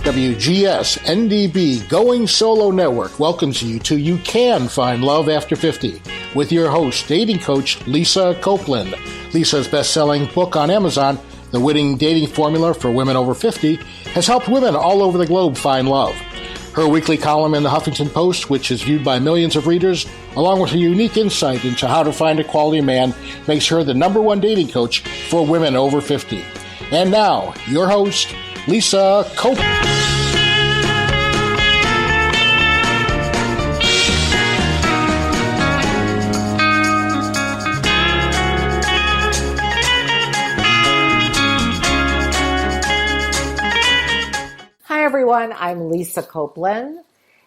WGSN-DB Going Solo Network welcomes you to You Can Find Love After 50 with your host, dating coach Lisa Copeland. Lisa's best-selling book on Amazon, The Winning Dating Formula for Women Over 50, has helped women all over the globe find love. Her weekly column in the Huffington Post, which is viewed by millions of readers, along with her unique insight into how to find a quality man, makes her the #1 dating coach for women over 50. And now, your host, Lisa Copeland. Hi everyone, I'm Lisa Copeland,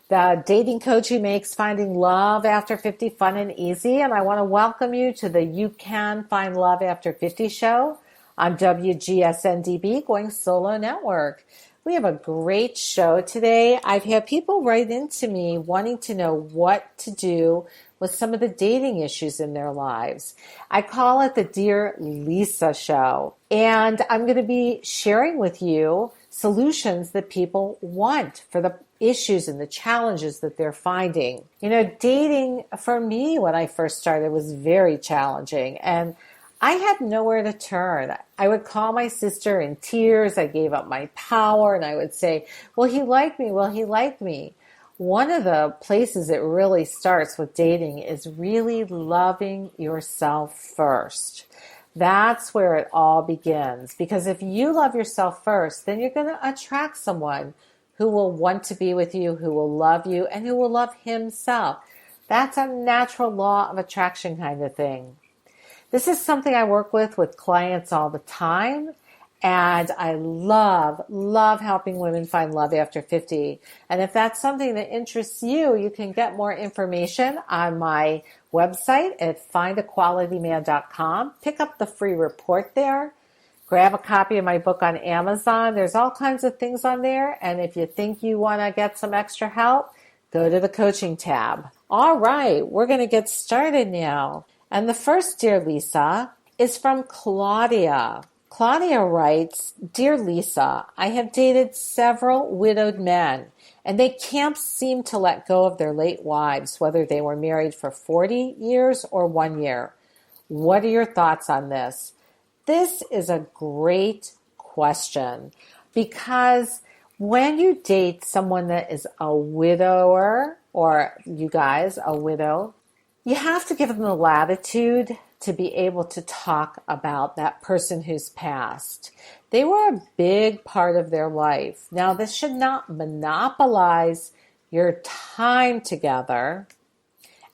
the dating coach who makes finding love after 50 fun and easy, and I want to welcome you to the You Can Find Love After 50 show on WGSN-DB Going Solo Network. We have a great show today. I've had people write into me wanting to know what to do with some of the dating issues in their lives. I call it the Dear Lisa Show, and I'm going to be sharing with you solutions that people want for the issues and the challenges that they're finding. You know, dating for me when I first started was very challenging, and I had nowhere to turn. I would call my sister in tears. I gave up my power, and I would say, will he like me? Will he like me? One of the places it really starts with dating is really loving yourself first. That's where it all begins. Because if you love yourself first, then you're going to attract someone who will want to be with you, who will love you, and who will love himself. That's a natural law of attraction kind of thing. This is something I work with clients all the time, and I love helping women find love after 50. And if that's something that interests you, you can get more information on my website at findaqualityman.com. Pick up the free report there. Grab a copy of my book on Amazon. There's all kinds of things on there, and if you think you want to get some extra help, go to the coaching tab. All right, we're going to get started now. And the first Dear Lisa is from Claudia. Claudia writes, Dear Lisa, I have dated several widowed men, and they can't seem to let go of their late wives, whether they were married for 40 years or 1 year. What are your thoughts on this? This is a great question because when you date someone that is a widower, or you guys, a widow, you have to give them the latitude to be able to talk about that person who's passed. They were a big part of their life. Now, this should not monopolize your time together.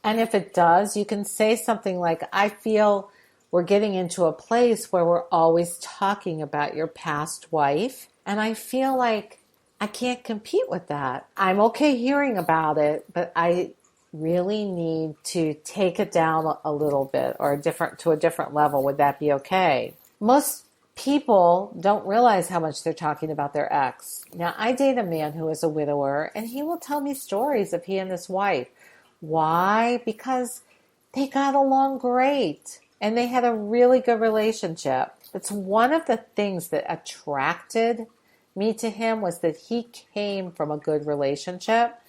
And if it does, you can say something like, I feel we're getting into a place where we're always talking about your past wife, and I feel like I can't compete with that. I'm okay hearing about it, but I really need to take it down a little bit or to a different level. Would that be okay? Most people don't realize how much they're talking about their ex. Now, I date a man who is a widower, and he will tell me stories of he and his wife. Why? Because they got along great, and they had a really good relationship. It's one of the things that attracted me to him was that he came from a good relationship.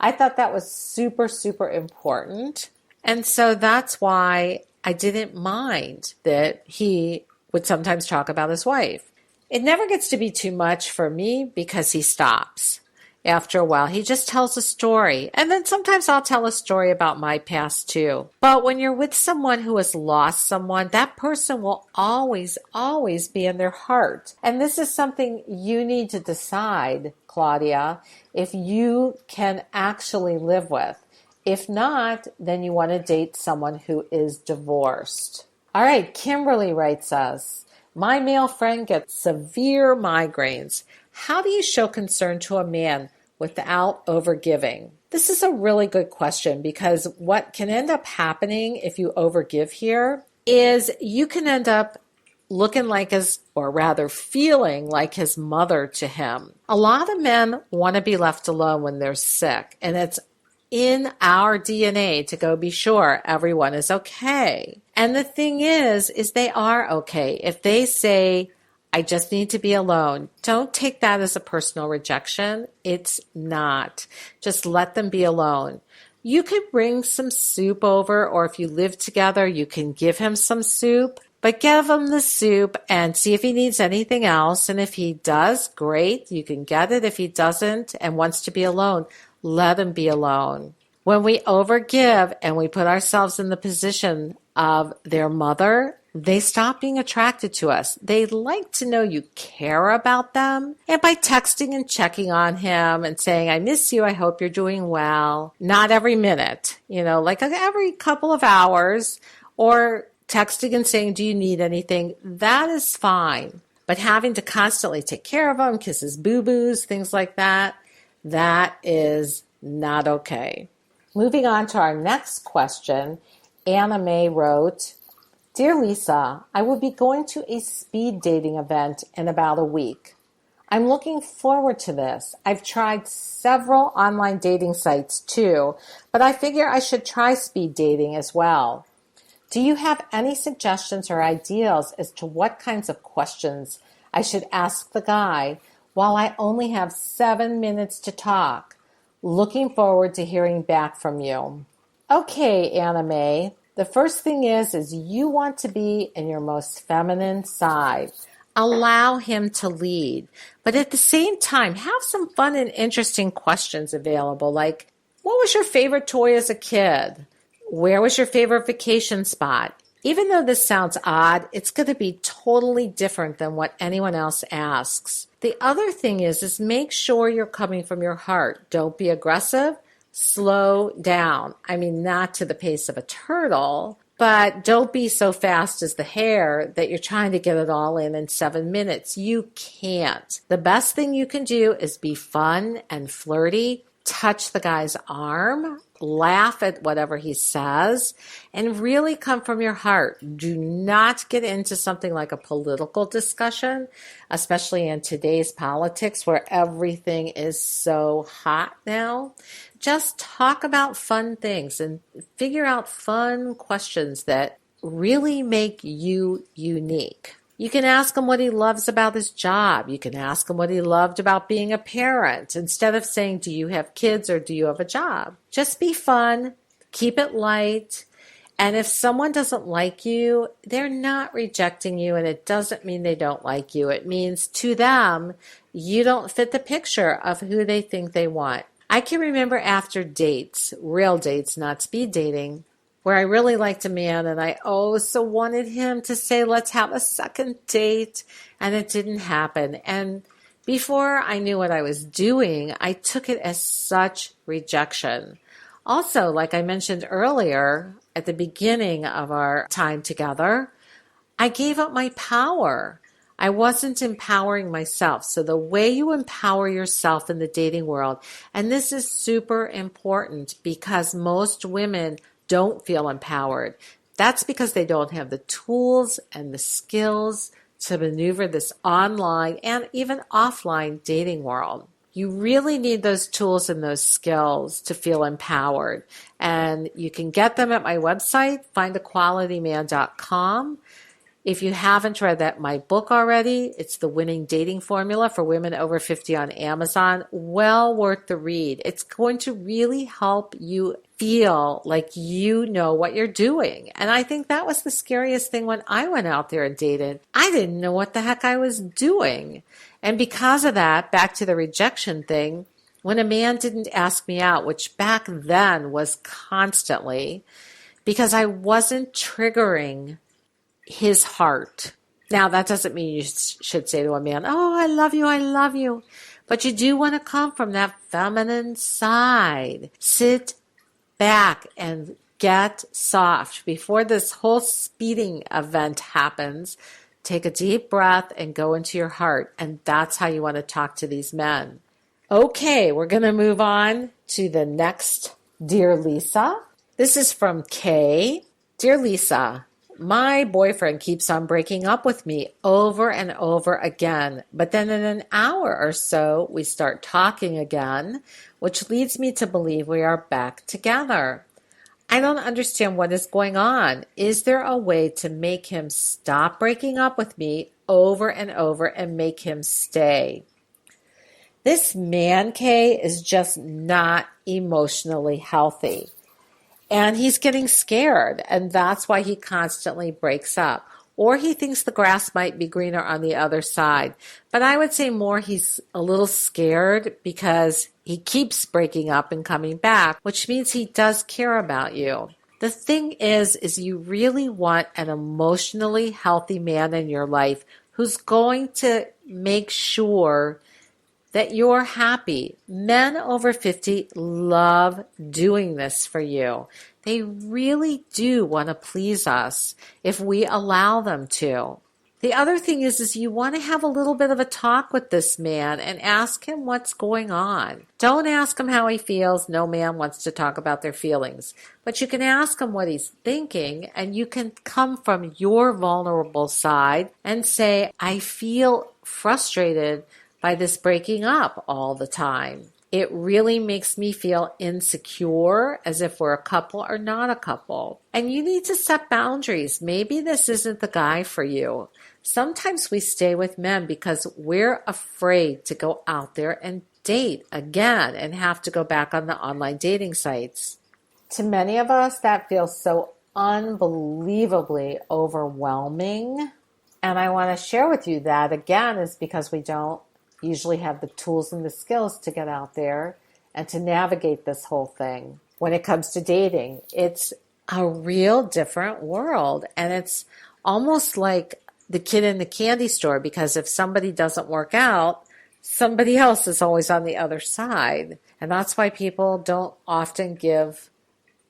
I thought that was super, super important. And so that's why I didn't mind that he would sometimes talk about his wife. It never gets to be too much for me because he stops. After a while, he just tells a story. And then sometimes I'll tell a story about my past too. But when you're with someone who has lost someone, that person will always, always be in their heart. And this is something you need to decide, Claudia, if you can actually live with. If not, then you want to date someone who is divorced. All right, Kimberly writes us, my male friend gets severe migraines. How do you show concern to a man without overgiving? This is a really good question because what can end up happening if you overgive here is you can end up looking like his, or rather feeling like his mother to him. A lot of men want to be left alone when they're sick, and it's in our DNA to go be sure everyone is okay. And the thing is they are okay. If they say, I just need to be alone. Don't take that as a personal rejection. It's not. Just let them be alone. You could bring some soup over, or if you live together, you can give him some soup. But give him the soup and see if he needs anything else. And if he does, great, you can get it. If he doesn't and wants to be alone, let him be alone. When we overgive and we put ourselves in the position of their mother, they stop being attracted to us. They like to know you care about them. And by texting and checking on him and saying, I miss you, I hope you're doing well. Not every minute, like every couple of hours, or texting and saying, do you need anything? That is fine. But having to constantly take care of him, kiss his boo-boos, things like that, that is not okay. Moving on to our next question, Anna Mae wrote, Dear Lisa, I will be going to a speed dating event in about a week. I'm looking forward to this. I've tried several online dating sites too, but I figure I should try speed dating as well. Do you have any suggestions or ideas as to what kinds of questions I should ask the guy while I only have 7 minutes to talk? Looking forward to hearing back from you. Okay, Anna Mae. The first thing is you want to be in your most feminine side. Allow him to lead. But at the same time, have some fun and interesting questions available, like, what was your favorite toy as a kid? Where was your favorite vacation spot? Even though this sounds odd, it's going to be totally different than what anyone else asks. The other thing is make sure you're coming from your heart. Don't be aggressive. Slow down. I mean, not to the pace of a turtle, but don't be so fast as the hare that you're trying to get it all in 7 minutes. You can't. The best thing you can do is be fun and flirty. Touch the guy's arm, laugh at whatever he says, and really come from your heart. Do not get into something like a political discussion, especially in today's politics where everything is so hot now. Just talk about fun things and figure out fun questions that really make you unique. You can ask him what he loves about his job. You can ask him what he loved about being a parent instead of saying, do you have kids or do you have a job? Just be fun, keep it light. And if someone doesn't like you, they're not rejecting you, and it doesn't mean they don't like you. It means to them, you don't fit the picture of who they think they want. I can remember after dates, real dates, not speed dating, where I really liked a man and I so wanted him to say, let's have a second date, and it didn't happen. And before I knew what I was doing, I took it as such rejection. Also, like I mentioned earlier, at the beginning of our time together, I gave up my power. I wasn't empowering myself. So the way you empower yourself in the dating world, and this is super important because most women don't feel empowered. That's because they don't have the tools and the skills to maneuver this online and even offline dating world. You really need those tools and those skills to feel empowered. And you can get them at my website, findaqualityman.com. If you haven't read my book already, it's The Winning Dating Formula for Women Over 50 on Amazon. Well worth the read. It's going to really help you feel like you know what you're doing. And I think that was the scariest thing when I went out there and dated. I didn't know what the heck I was doing. And because of that, back to the rejection thing, when a man didn't ask me out, which back then was constantly, because I wasn't triggering his heart. Now, that doesn't mean you should say to a man, oh, I love you, I love you. But you do want to come from that feminine side. Sit back and get soft. Before this whole speeding event happens, take a deep breath and go into your heart. And that's how you want to talk to these men. Okay, we're going to move on to the next Dear Lisa. This is from Kay. Dear Lisa, my boyfriend keeps on breaking up with me over and over again, but then in an hour or so, we start talking again, which leads me to believe we are back together. I don't understand what is going on. Is there a way to make him stop breaking up with me over and over and make him stay. This man K is just not emotionally healthy. And he's getting scared, and that's why he constantly breaks up. Or he thinks the grass might be greener on the other side. But I would say more he's a little scared because he keeps breaking up and coming back, which means he does care about you. The thing is you really want an emotionally healthy man in your life who's going to make sure that you're happy. Men over 50 love doing this for you. They really do want to please us if we allow them to. The other thing is you want to have a little bit of a talk with this man and ask him what's going on. Don't ask him how he feels. No man wants to talk about their feelings. But you can ask him what he's thinking, and you can come from your vulnerable side and say, I feel frustrated by this breaking up all the time. It really makes me feel insecure, as if we're a couple or not a couple. And you need to set boundaries. Maybe this isn't the guy for you. Sometimes we stay with men because we're afraid to go out there and date again and have to go back on the online dating sites. To many of us, that feels so unbelievably overwhelming. And I want to share with you that, again, is because we don't usually have the tools and the skills to get out there and to navigate this whole thing. When it comes to dating, it's a real different world. And it's almost like the kid in the candy store, because if somebody doesn't work out, somebody else is always on the other side. And that's why people don't often give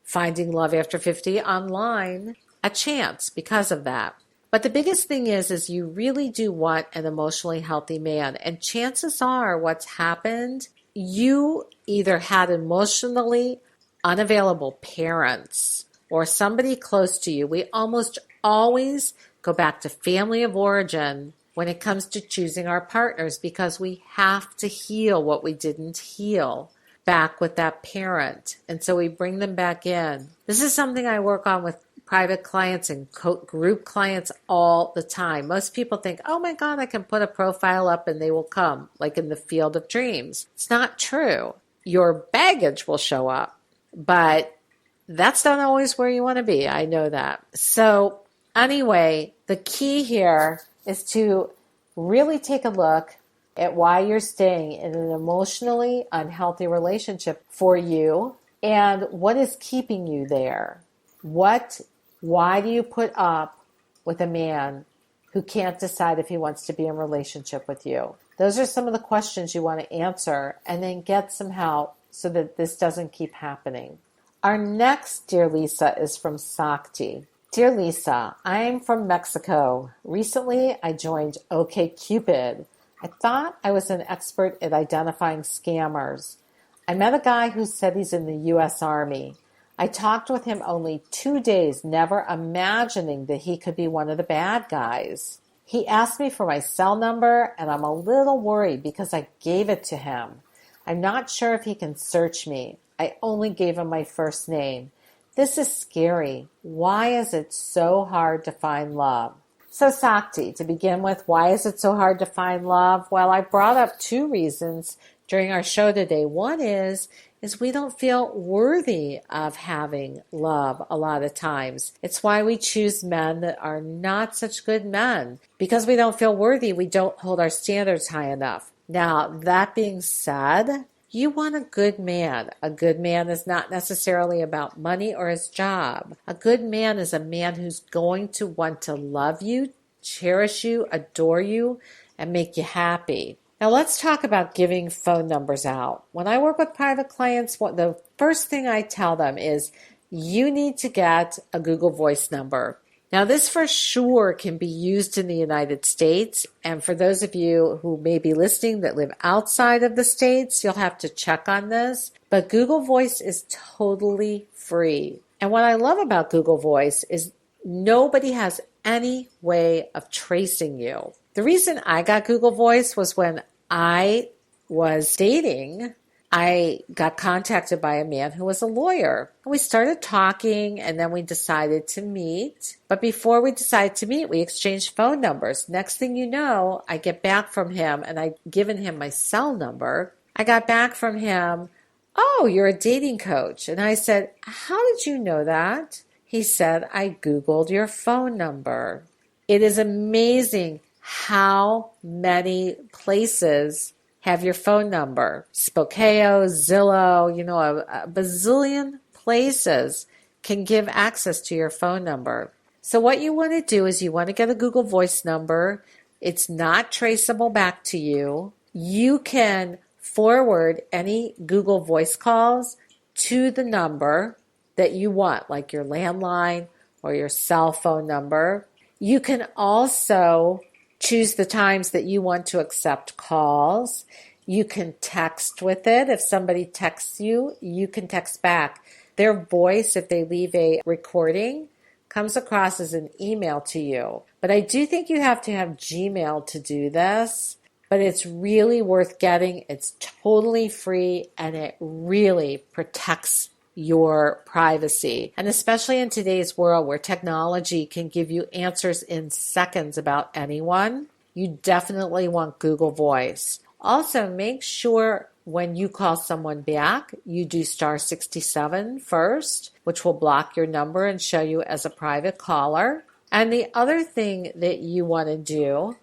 finding love after 50 online a chance because of that. But the biggest thing is you really do want an emotionally healthy man. And chances are what's happened, you either had emotionally unavailable parents or somebody close to you. We almost always go back to family of origin when it comes to choosing our partners, because we have to heal what we didn't heal back with that parent. And so we bring them back in. This is something I work on with private clients and group clients all the time. Most people think, oh my God, I can put a profile up and they will come, like in the field of dreams. It's not true. Your baggage will show up, but that's not always where you want to be. I know that. So anyway, the key here is to really take a look at why you're staying in an emotionally unhealthy relationship for you and what is keeping you there. Why do you put up with a man who can't decide if he wants to be in a relationship with you? Those are some of the questions you want to answer, and then get some help so that this doesn't keep happening. Our next Dear Lisa is from Sakti. Dear Lisa, I am from Mexico. Recently, I joined OkCupid. I thought I was an expert at identifying scammers. I met a guy who said he's in the U.S. Army. I talked with him only 2 days, never imagining that he could be one of the bad guys. He asked me for my cell number, and I'm a little worried because I gave it to him. I'm not sure if he can search me. I only gave him my first name. This is scary. Why is it so hard to find love? So Sakti, to begin with, why is it so hard to find love? Well, I brought up 2 reasons during our show today. One is we don't feel worthy of having love a lot of times. It's why we choose men that are not such good men. Because we don't feel worthy, we don't hold our standards high enough. Now, that being said, you want a good man. A good man is not necessarily about money or his job. A good man is a man who's going to want to love you, cherish you, adore you, and make you happy. Now let's talk about giving phone numbers out. When I work with private clients, the first thing I tell them is you need to get a Google Voice number. Now this for sure can be used in the United States, and for those of you who may be listening that live outside of the States, you'll have to check on this. But Google Voice is totally free. And what I love about Google Voice is nobody has any way of tracing you. The reason I got Google Voice was when I was dating I got contacted by a man who was a lawyer. We started talking and then we decided to meet. But before we decided to meet, we exchanged phone numbers. Next thing you know, I get back from him and I'd given him my cell number. I got back from him, "Oh, you're a dating coach." And I said, "How did you know that?" He said, "I Googled your phone number." It is amazing how many places have your phone number. Spokeo, Zillow, a bazillion places can give access to your phone number. So what you want to do is you want to get a Google Voice number. It's not traceable back to you. You can forward any Google Voice calls to the number that you want, like your landline or your cell phone number. You can also choose the times that you want to accept calls. You can text with it. If somebody texts you, you can text back. Their voice, if they leave a recording, comes across as an email to you. But I do think you have to have Gmail to do this. But it's really worth getting. It's totally free and it really protects your privacy. And especially in today's world where technology can give you answers in seconds about anyone, you definitely want Google Voice. Also, make sure when you call someone back, you do *67 first, which will block your number and show you as a private caller. And the other thing that you want to do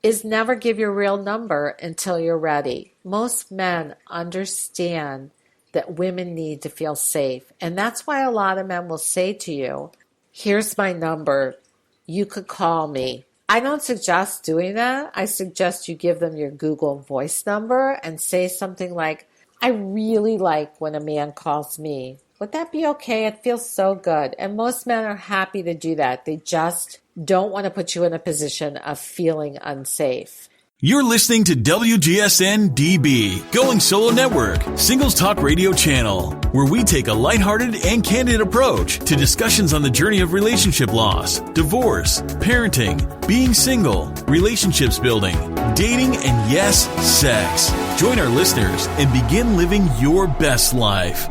is never give your real number until you're ready. Most men understand that women need to feel safe. And that's why a lot of men will say to you, "Here's my number. You could call me." I don't suggest doing that. I suggest you give them your Google Voice number and say something like, "I really like when a man calls me. Would that be okay? It feels so good." And most men are happy to do that. They just don't want to put you in a position of feeling unsafe. You're listening to WGSN-DB, Going Solo Network, Singles Talk Radio channel, where we take a lighthearted and candid approach to discussions on the journey of relationship loss, divorce, parenting, being single, relationships building, dating, and yes, sex. Join our listeners and begin living your best life.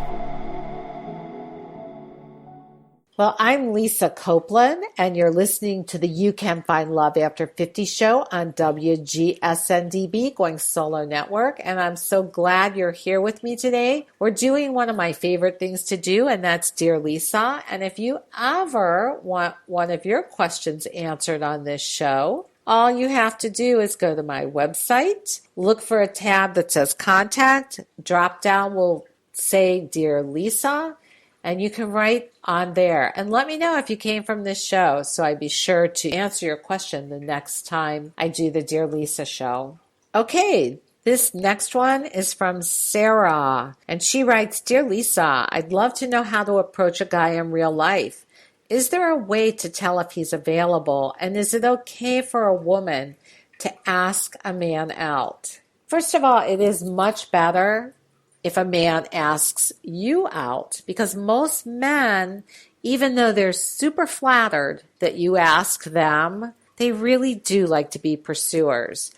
Well, I'm Lisa Copeland, and you're listening to the You Can Find Love After 50 show on WGSN-DB, Going Solo Network, and I'm so glad you're here with me today. We're doing one of my favorite things to do, and that's Dear Lisa, and if you ever want one of your questions answered on this show, all you have to do is go to my website, look for a tab that says Contact, drop down will say Dear Lisa, and you can write on there. And let me know if you came from this show, so I'd be sure to answer your question the next time I do the Dear Lisa show. Okay, this next one is from Sarah. And she writes, "Dear Lisa, I'd love to know how to approach a guy in real life. Is there a way to tell if he's available? And is it okay for a woman to ask a man out?" First of all, it is much better if a man asks you out, because most men, even though they're super flattered that you ask them, they really do like to be pursuers.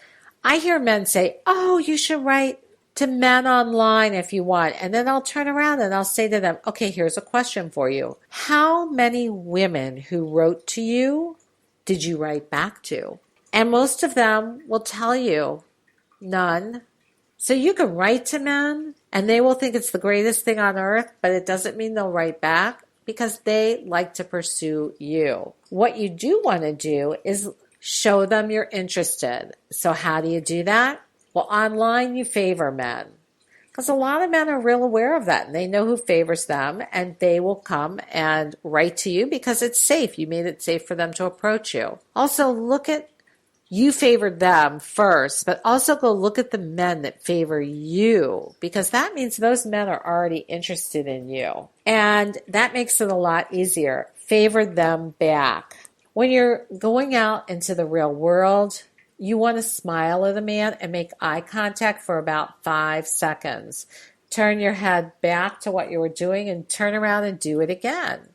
I hear men say, "Oh, you should write to men online if you want." And then I'll turn around and I'll say to them, "Okay, here's a question for you. How many women who wrote to you did you write back to?" And most of them will tell you, none. So you can write to men and they will think it's the greatest thing on earth, but it doesn't mean they'll write back because they like to pursue you. What you do want to do is show them you're interested. So how do you do that? Well, online you favor men, because a lot of men are real aware of that and they know who favors them, and they will come and write to you because it's safe. You made it safe for them to approach you. Also, you favored them first, but also go look at the men that favor you, because that means those men are already interested in you. And that makes it a lot easier. Favor them back. When you're going out into the real world, you want to smile at a man and make eye contact for about 5 seconds. Turn your head back to what you were doing and turn around and do it again.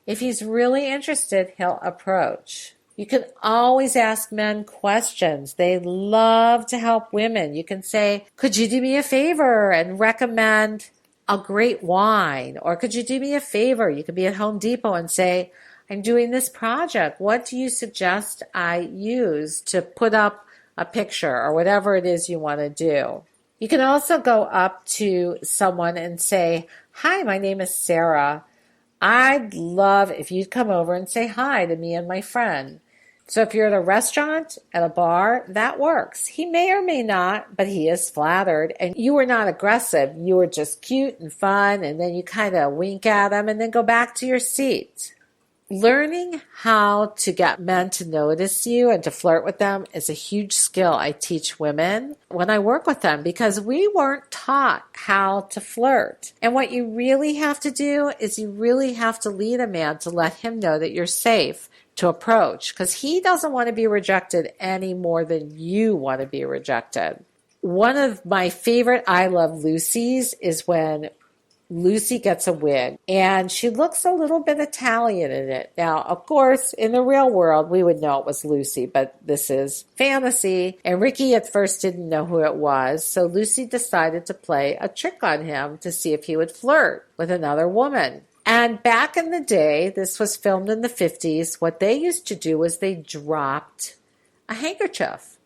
If he's really interested, he'll approach. You can always ask men questions. They love to help women. You can say, could you do me a favor and recommend a great wine? Or could you do me a favor? You could be at Home Depot and say, I'm doing this project. What do you suggest I use to put up a picture or whatever it is you want to do? You can also go up to someone and say, hi, my name is Sarah. I'd love if you'd come over and say hi to me and my friend. So if you're at a restaurant, at a bar, that works. He may or may not, but he is flattered. And you were not aggressive. You were just cute and fun. And then you kind of wink at him and then go back to your seat. Learning how to get men to notice you and to flirt with them is a huge skill I teach women when I work with them because we weren't taught how to flirt. And what you really have to do is you really have to lead a man to let him know that you're safe to approach because he doesn't want to be rejected any more than you want to be rejected. One of my favorite I Love Lucy's is when Lucy gets a wig, and she looks a little bit Italian in it. Now, of course, in the real world, we would know it was Lucy, but this is fantasy. And Ricky at first didn't know who it was, so Lucy decided to play a trick on him to see if he would flirt with another woman. And back in the day, this was filmed in the 50s, what they used to do was they dropped a handkerchief.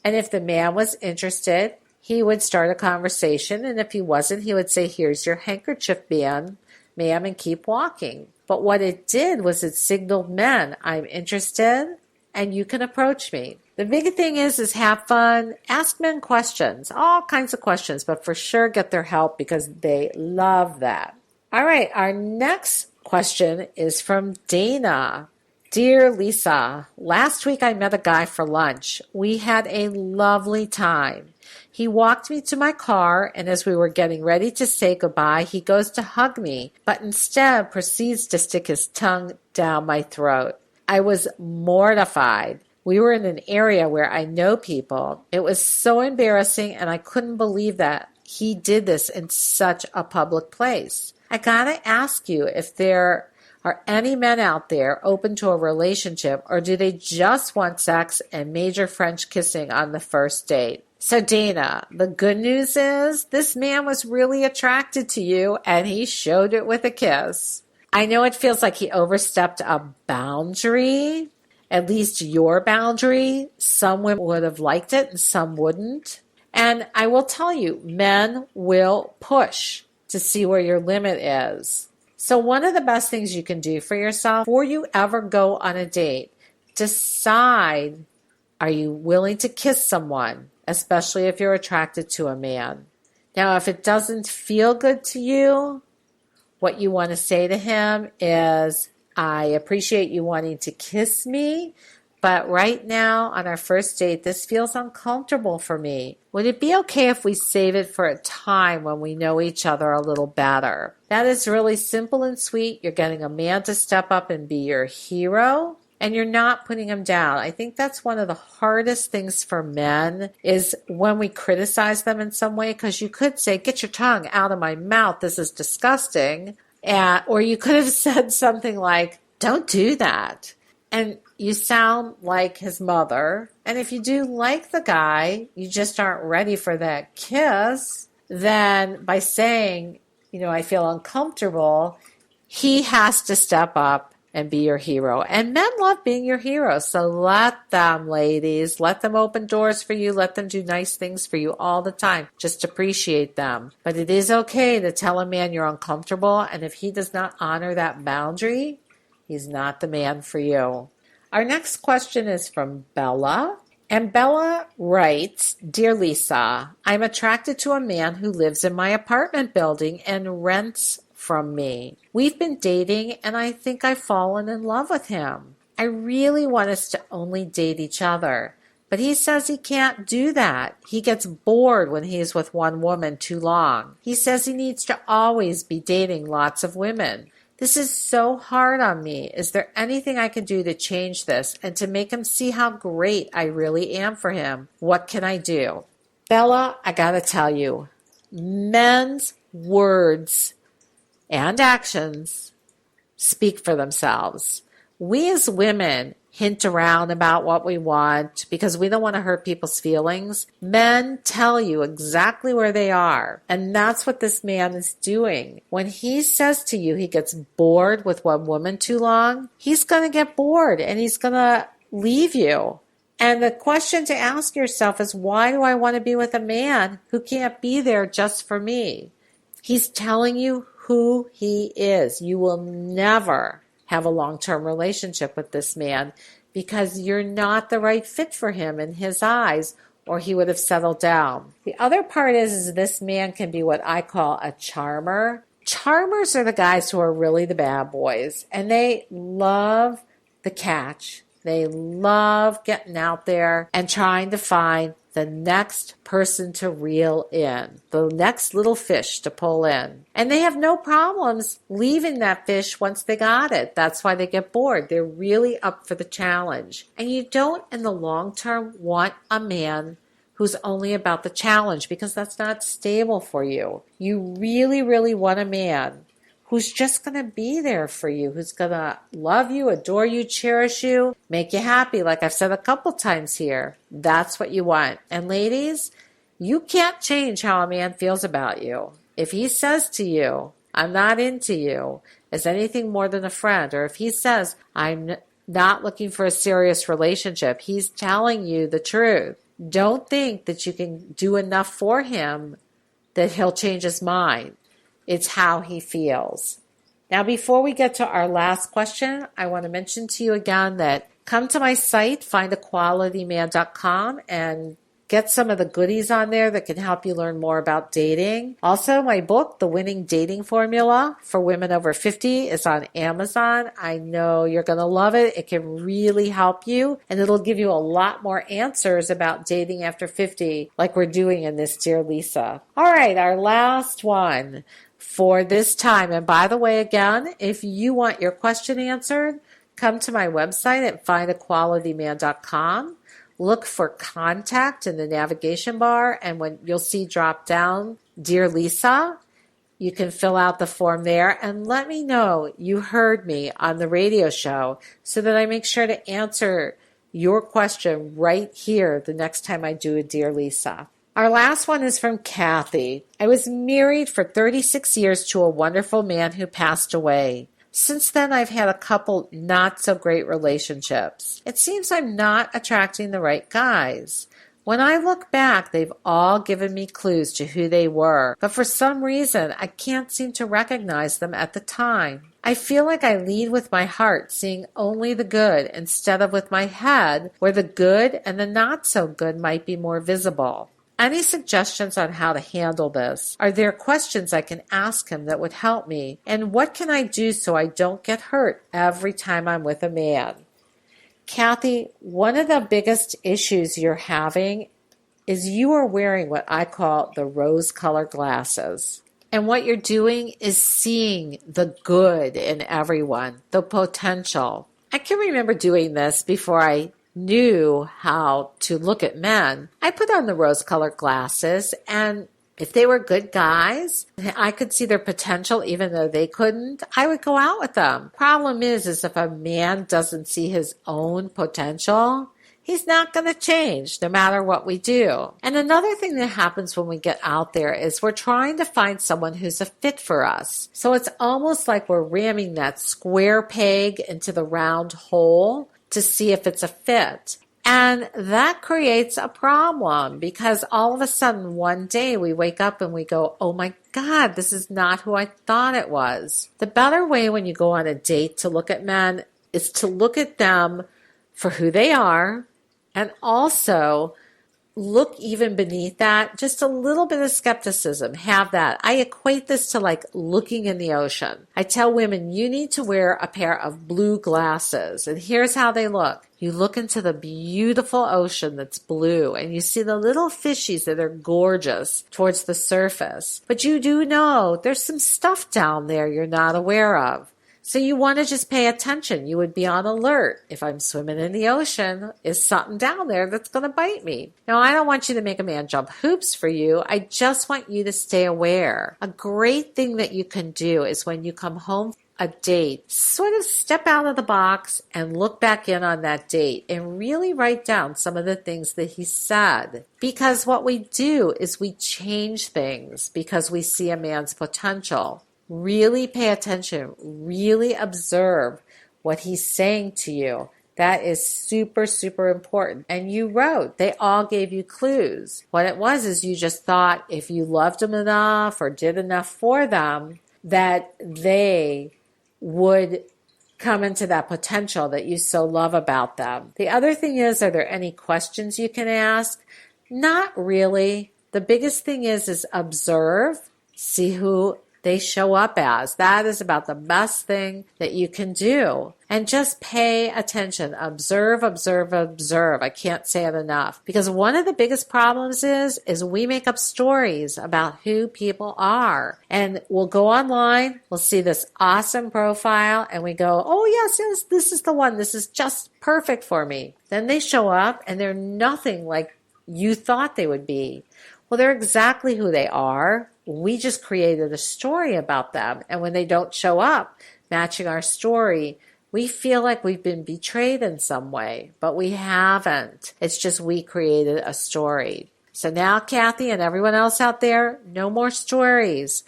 And if the man was interested, he would start a conversation, and if he wasn't, he would say, here's your handkerchief, ma'am, and keep walking. But what it did was it signaled men, I'm interested, and you can approach me. The big thing is have fun, ask men questions, all kinds of questions, but for sure get their help because they love that. All right, our next question is from Dana. Dear Lisa, last week I met a guy for lunch. We had a lovely time. He walked me to my car, and as we were getting ready to say goodbye, he goes to hug me, but instead proceeds to stick his tongue down my throat. I was mortified. We were in an area where I know people. It was so embarrassing, and I couldn't believe that he did this in such a public place. I gotta ask you if there are any men out there open to a relationship, or do they just want sex and major French kissing on the first date? So Dana, the good news is this man was really attracted to you and he showed it with a kiss. I know it feels like he overstepped a boundary, at least your boundary. Some women would have liked it and some wouldn't. And I will tell you, men will push to see where your limit is. So one of the best things you can do for yourself before you ever go on a date, decide, are you willing to kiss someone, especially if you're attracted to a man? Now, if it doesn't feel good to you, what you want to say to him is, I appreciate you wanting to kiss me, but right now on our first date, this feels uncomfortable for me. Would it be okay if we save it for a time when we know each other a little better? That is really simple and sweet. You're getting a man to step up and be your hero, and you're not putting him down. I think that's one of the hardest things for men is when we criticize them in some way, because you could say, get your tongue out of my mouth, this is disgusting. Or you could have said something like, don't do that. And you sound like his mother. And if you do like the guy, you just aren't ready for that kiss, then by saying, I feel uncomfortable, he has to step up and be your hero. And men love being your hero. So let them, ladies, let them open doors for you. Let them do nice things for you all the time. Just appreciate them. But it is okay to tell a man you're uncomfortable. And if he does not honor that boundary, he's not the man for you. Our next question is from Bella. And Bella writes, Dear Lisa, I'm attracted to a man who lives in my apartment building and rents from me. We've been dating and I think I've fallen in love with him. I really want us to only date each other, but he says he can't do that. He gets bored when he's with one woman too long. He says he needs to always be dating lots of women. This is so hard on me. Is there anything I can do to change this and to make him see how great I really am for him? What can I do? Bella, I gotta tell you, men's words and actions speak for themselves. We as women hint around about what we want because we don't want to hurt people's feelings. Men tell you exactly where they are. And that's what this man is doing. When he says to you he gets bored with one woman too long, he's going to get bored and he's going to leave you. And the question to ask yourself is, why do I want to be with a man who can't be there just for me? He's telling you who he is. You will never have a long-term relationship with this man because you're not the right fit for him in his eyes, or he would have settled down. The other part is this man can be what I call a charmer. Charmers are the guys who are really the bad boys, and they love the catch. They love getting out there and trying to find the next person to reel in, the next little fish to pull in. And they have no problems leaving that fish once they got it. That's why they get bored. They're really up for the challenge. And you don't, in the long term, want a man who's only about the challenge because that's not stable for you. You really, really want a man who's just going to be there for you, who's going to love you, adore you, cherish you, make you happy, like I've said a couple times here. That's what you want. And ladies, you can't change how a man feels about you. If he says to you, I'm not into you, as anything more than a friend, or if he says, I'm not looking for a serious relationship, he's telling you the truth. Don't think that you can do enough for him that he'll change his mind. It's how he feels. Now, before we get to our last question, I want to mention to you again that come to my site, findaqualityman.com, and get some of the goodies on there that can help you learn more about dating. Also, my book, The Winning Dating Formula for Women Over 50, is on Amazon. I know you're going to love it. It can really help you, and it'll give you a lot more answers about dating after 50, like we're doing in this Dear Lisa. All right, our last one for this time. And by the way, again, if you want your question answered, come to my website at findaqualityman.com. Look for contact in the navigation bar, and when you'll see drop down Dear Lisa, you can fill out the form there and let me know you heard me on the radio show so that I make sure to answer your question right here the next time I do a Dear Lisa. Our last one is from Kathy. I was married for 36 years to a wonderful man who passed away. Since then, I've had a couple not so great relationships. It seems I'm not attracting the right guys. When I look back, they've all given me clues to who they were, but for some reason, I can't seem to recognize them at the time. I feel like I lead with my heart, seeing only the good instead of with my head, where the good and the not so good might be more visible. Any suggestions on how to handle this? Are there questions I can ask him that would help me? And what can I do so I don't get hurt every time I'm with a man? Kathy, one of the biggest issues you're having is you are wearing what I call the rose-colored glasses. And what you're doing is seeing the good in everyone, the potential. I can remember doing this before I knew how to look at men. I put on the rose-colored glasses, and if they were good guys, I could see their potential even though they couldn't, I would go out with them. Problem is if a man doesn't see his own potential, he's not going to change no matter what we do. And another thing that happens when we get out there is we're trying to find someone who's a fit for us. So it's almost like we're ramming that square peg into the round hole to see if it's a fit. And that creates a problem because all of a sudden one day we wake up and we go, oh my God, this is not who I thought it was. The better way when you go on a date to look at men is to look at them for who they are, and also look even beneath that, just a little bit of skepticism. Have that. I equate this to like looking in the ocean. I tell women, you need to wear a pair of blue glasses. And here's how they look. You look into the beautiful ocean that's blue, and you see the little fishies that are gorgeous towards the surface. But you do know there's some stuff down there you're not aware of. So you want to just pay attention. You would be on alert. If I'm swimming in the ocean, is something down there that's going to bite me? Now, I don't want you to make a man jump hoops for you. I just want you to stay aware. A great thing that you can do is when you come home a date, sort of step out of the box and look back in on that date and really write down some of the things that he said. Because what we do is we change things because we see a man's potential. Really pay attention, really observe what he's saying to you. That is super, super important. And you wrote, they all gave you clues. What it was is you just thought if you loved them enough or did enough for them, that they would come into that potential that you so love about them. The other thing is, are there any questions you can ask? Not really. The biggest thing is observe, see who they show up as. That is about the best thing that you can do. And just pay attention. Observe, observe, observe. I can't say it enough. Because one of the biggest problems is we make up stories about who people are. And we'll go online, we'll see this awesome profile, and we go, oh yes, this is the one. This is just perfect for me. Then they show up and they're nothing like you thought they would be. Well, they're exactly who they are. We just created a story about them. And when they don't show up matching our story, we feel like we've been betrayed in some way, but we haven't. It's just we created a story. So now, Kathy and everyone else out there, no more stories.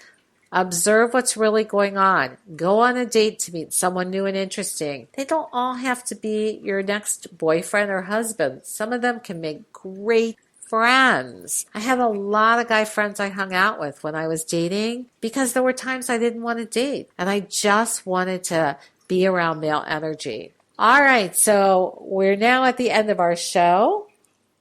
Observe what's really going on. Go on a date to meet someone new and interesting. They don't all have to be your next boyfriend or husband. Some of them can make great friends. I had a lot of guy friends I hung out with when I was dating because there were times I didn't want to date and I just wanted to be around male energy. All right, so we're now at the end of our show.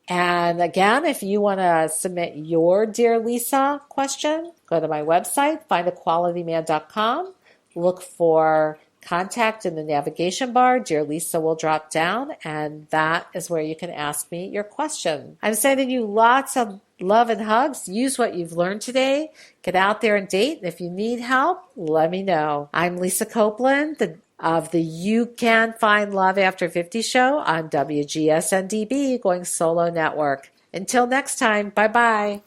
And again, if you want to submit your Dear Lisa question, go to my website, findaqualityman.com, look for contact in the navigation bar. Dear Lisa will drop down, and that is where you can ask me your question. I'm sending you lots of love and hugs. Use what you've learned today. Get out there and date. And if you need help, let me know. I'm Lisa Copeland of the You Can Find Love After 50 show on WGSN-DB Going Solo Network. Until next time, bye-bye.